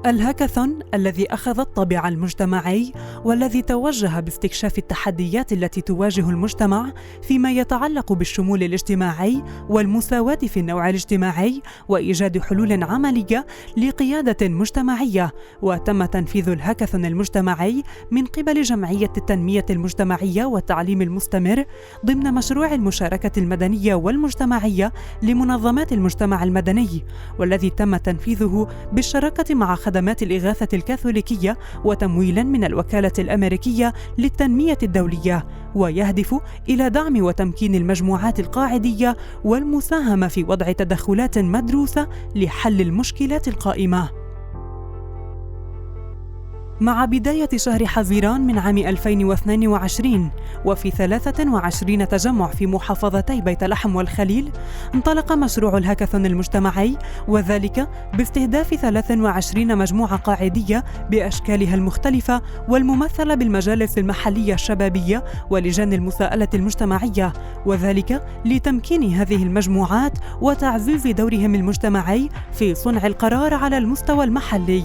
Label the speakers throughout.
Speaker 1: الهاكاثون الذي أخذ الطابع المجتمعي والذي توجه باستكشاف التحديات التي تواجه المجتمع فيما يتعلق بالشمول الاجتماعي والمساواة في النوع الاجتماعي وإيجاد حلول عملية لقيادة مجتمعية. وتم تنفيذ الهاكاثون المجتمعي من قبل جمعية التنمية المجتمعية والتعليم المستمر ضمن مشروع المشاركة المدنية والمجتمعية لمنظمات المجتمع المدني، والذي تم تنفيذه بالشراكة مع خدمات الإغاثة الكاثوليكية وتمويلاً من الوكالة الأمريكية للتنمية الدولية، ويهدف إلى دعم وتمكين المجموعات القاعدية والمساهمة في وضع تدخلات مدروسة لحل المشكلات القائمة. مع بداية شهر حزيران من عام 2022 وفي 23 تجمع في محافظتي بيت لحم والخليل، انطلق مشروع الهاكاثون المجتمعي، وذلك باستهداف 23 مجموعة قاعدية بأشكالها المختلفة والممثلة بالمجالس المحلية الشبابية ولجان المساءلة المجتمعية، وذلك لتمكين هذه المجموعات وتعزيز دورهم المجتمعي في صنع القرار على المستوى المحلي.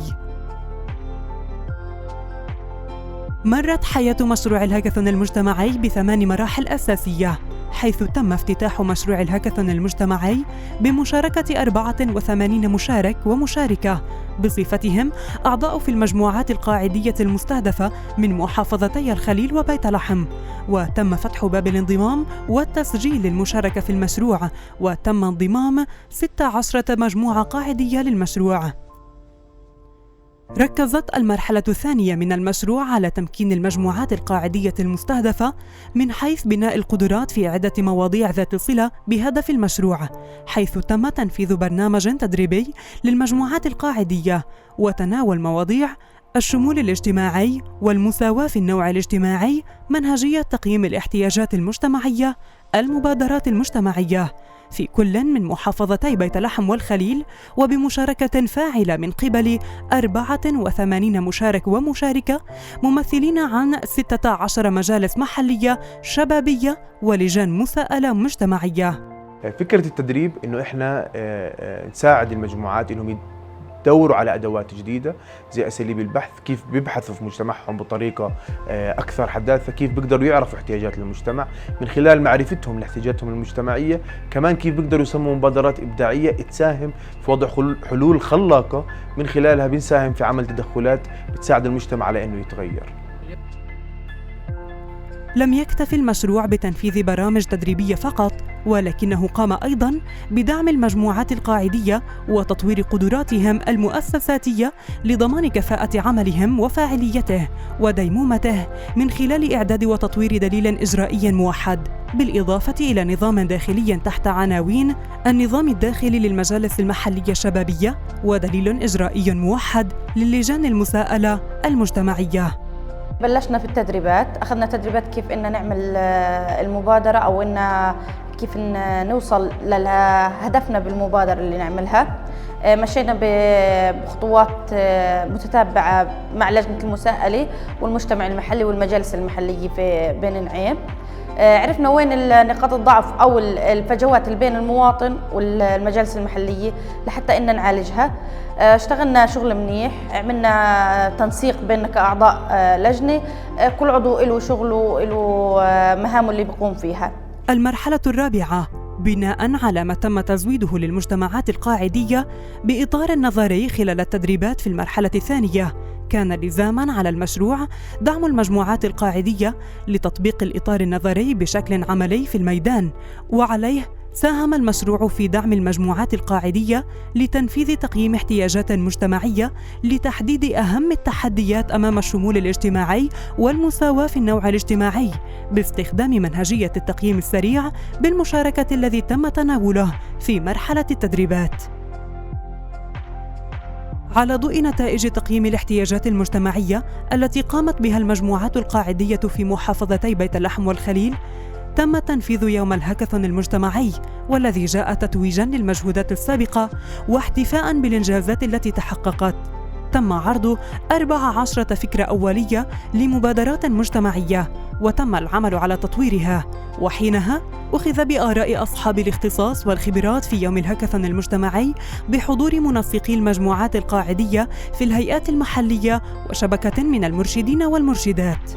Speaker 1: مرت حياة مشروع الهاكاثون المجتمعي ب8 مراحل أساسية، حيث تم افتتاح مشروع الهاكاثون المجتمعي بمشاركة 84 مشارك ومشاركة بصفتهم أعضاء في المجموعات القاعدية المستهدفة من محافظتي الخليل وبيت لحم، وتم فتح باب الانضمام والتسجيل للمشاركة في المشروع، وتم انضمام 16 مجموعة قاعدية للمشروع. ركزت المرحلة الثانية من المشروع على تمكين المجموعات القاعدية المستهدفة من حيث بناء القدرات في عدة مواضيع ذات صلة بهدف المشروع، حيث تم تنفيذ برنامج تدريبي للمجموعات القاعدية وتناول مواضيع الشمول الاجتماعي والمساواة في النوع الاجتماعي، منهجية تقييم الاحتياجات المجتمعية، المبادرات المجتمعية، في كل من محافظتي بيت لحم والخليل، وبمشاركة فاعلة من قبل 84 مشارك ومشاركة ممثلين عن 16 مجالس محلية شبابية ولجان مساءلة مجتمعية.
Speaker 2: فكرة التدريب إنه إحنا نساعد المجموعات إنهم يدوروا على أدوات جديدة زي أساليب البحث، كيف بيبحثوا في مجتمعهم بطريقة أكثر حداثة، كيف بيقدروا يعرفوا احتياجات المجتمع من خلال معرفتهم لاحتياجاتهم المجتمعية، كمان كيف بيقدروا يسموا مبادرات إبداعية تساهم في وضع حلول خلاقة من خلالها بنساهم في عمل تدخلات بتساعد المجتمع على إنه يتغير.
Speaker 1: لم يكتفي المشروع بتنفيذ برامج تدريبية فقط، ولكنه قام أيضاً بدعم المجموعات القاعدية وتطوير قدراتهم المؤسساتية لضمان كفاءة عملهم وفاعليته وديمومته من خلال إعداد وتطوير دليل إجرائي موحد، بالإضافة إلى نظام داخلي تحت عناوين النظام الداخلي للمجالس المحلية الشبابية ودليل إجرائي موحد للجان المساءلة المجتمعية.
Speaker 3: بلشنا في التدريبات، أخذنا تدريبات كيف إن نعمل المبادرة أو إن كيف نوصل لهدفنا بالمبادرة اللي نعملها. مشينا بخطوات متتابعة مع لجنة المساءلة والمجتمع المحلي والمجالس المحلية في بين النعيم. عرفنا وين نقاط الضعف أو الفجوات اللي بين المواطن والمجالس المحلية لحتى إن نعالجها. اشتغلنا شغل منيح، عملنا تنسيق بيننا كأعضاء لجنة، كل عضو له شغله له مهامه اللي بيقوم فيها.
Speaker 1: المرحلة الرابعة بناء على ما تم تزويده للمجتمعات القاعدية بإطار نظري خلال التدريبات في المرحلة الثانية، كان لزاماً على المشروع دعم المجموعات القاعدية لتطبيق الإطار النظري بشكل عملي في الميدان، وعليه ساهم المشروع في دعم المجموعات القاعدية لتنفيذ تقييم احتياجات مجتمعية لتحديد أهم التحديات أمام الشمول الاجتماعي والمساواة في النوع الاجتماعي باستخدام منهجية التقييم السريع بالمشاركة الذي تم تناوله في مرحلة التدريبات. على ضوء نتائج تقييم الاحتياجات المجتمعية التي قامت بها المجموعات القاعدية في محافظتي بيت لحم والخليل، تم تنفيذ يوم الهاكاثون المجتمعي، والذي جاء تتويجاً للمجهودات السابقة واحتفاءً بالإنجازات التي تحققت. تم عرض 14 فكرة أولية لمبادرات مجتمعية، وتم العمل على تطويرها، وحينها أخذ بآراء أصحاب الاختصاص والخبرات في يوم الهاكاثون المجتمعي بحضور منسقي المجموعات القاعدية في الهيئات المحلية وشبكة من المرشدين والمرشدات.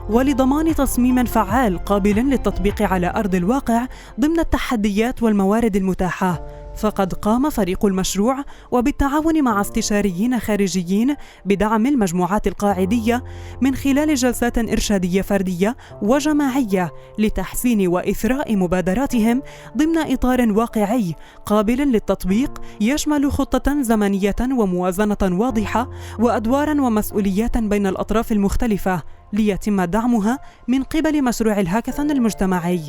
Speaker 1: ولضمان تصميم فعال قابل للتطبيق على أرض الواقع ضمن التحديات والموارد المتاحة، فقد قام فريق المشروع وبالتعاون مع استشاريين خارجيين بدعم المجموعات القاعدية من خلال جلسات إرشادية فردية وجماعية لتحسين وإثراء مبادراتهم ضمن إطار واقعي قابل للتطبيق يشمل خطة زمنية وموازنة واضحة وأدوارا ومسؤوليات بين الأطراف المختلفة ليتم دعمها من قبل مشروع الهاكاثون المجتمعي.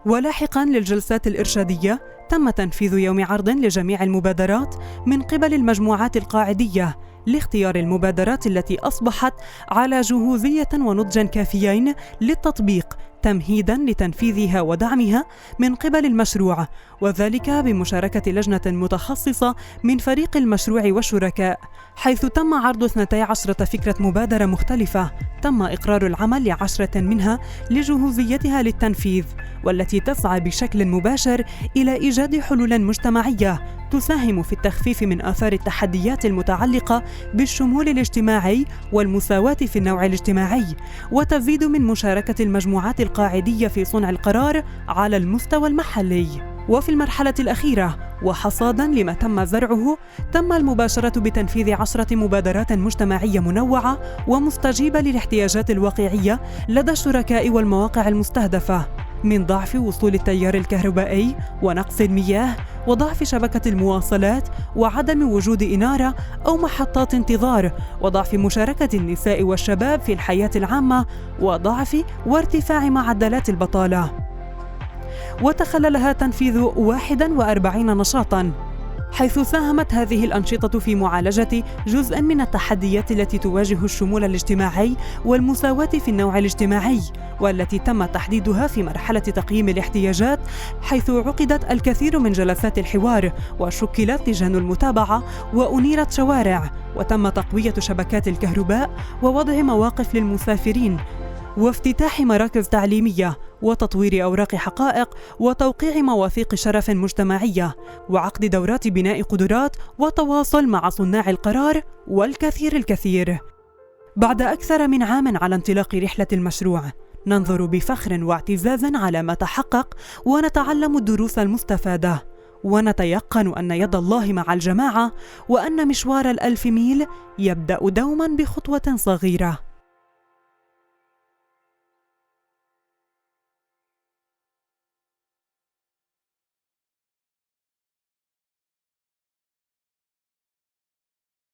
Speaker 1: ولاحقاً للجلسات الإرشادية تم تنفيذ يوم عرض لجميع المبادرات من قبل المجموعات القاعدية لاختيار المبادرات التي أصبحت على جهوزية ونضج كافيين للتطبيق تمهيداً لتنفيذها ودعمها من قبل المشروع، وذلك بمشاركة لجنة متخصصة من فريق المشروع والشركاء، حيث تم عرض 12 فكرة مبادرة مختلفة تم إقرار العمل ل10 منها لجهوزيتها للتنفيذ، والتي تسعى بشكل مباشر إلى إيجاد حلول مجتمعية تساهم في التخفيف من آثار التحديات المتعلقة بالشمول الاجتماعي والمساواة في النوع الاجتماعي، وتزيد من مشاركة المجموعات القاعدية في صنع القرار على المستوى المحلي. وفي المرحلة الأخيرة وحصاداً لما تم زرعه، تم المباشرة بتنفيذ 10 مبادرات مجتمعية منوعة ومستجيبة للاحتياجات الواقعية لدى الشركاء والمواقع المستهدفة، من ضعف وصول التيار الكهربائي ونقص المياه وضعف شبكة المواصلات وعدم وجود إنارة أو محطات انتظار وضعف مشاركة النساء والشباب في الحياة العامة وضعف وارتفاع معدلات البطالة. وتخللها تنفيذ 41 نشاطاً، حيث ساهمت هذه الأنشطة في معالجة جزء من التحديات التي تواجه الشمول الاجتماعي والمساواة في النوع الاجتماعي، والتي تم تحديدها في مرحلة تقييم الاحتياجات، حيث عقدت الكثير من جلسات الحوار وشكلت لجان المتابعة وأنيرت شوارع، وتم تقوية شبكات الكهرباء ووضع مواقف للمسافرين وافتتاح مراكز تعليمية وتطوير أوراق حقائق وتوقيع مواثيق شرف مجتمعية وعقد دورات بناء قدرات وتواصل مع صناع القرار والكثير الكثير. بعد أكثر من عام على انطلاق رحلة المشروع، ننظر بفخر واعتزاز على ما تحقق ونتعلم الدروس المستفادة، ونتيقن أن يد الله مع الجماعة، وأن مشوار 1000 ميل يبدأ دوما بخطوة صغيرة.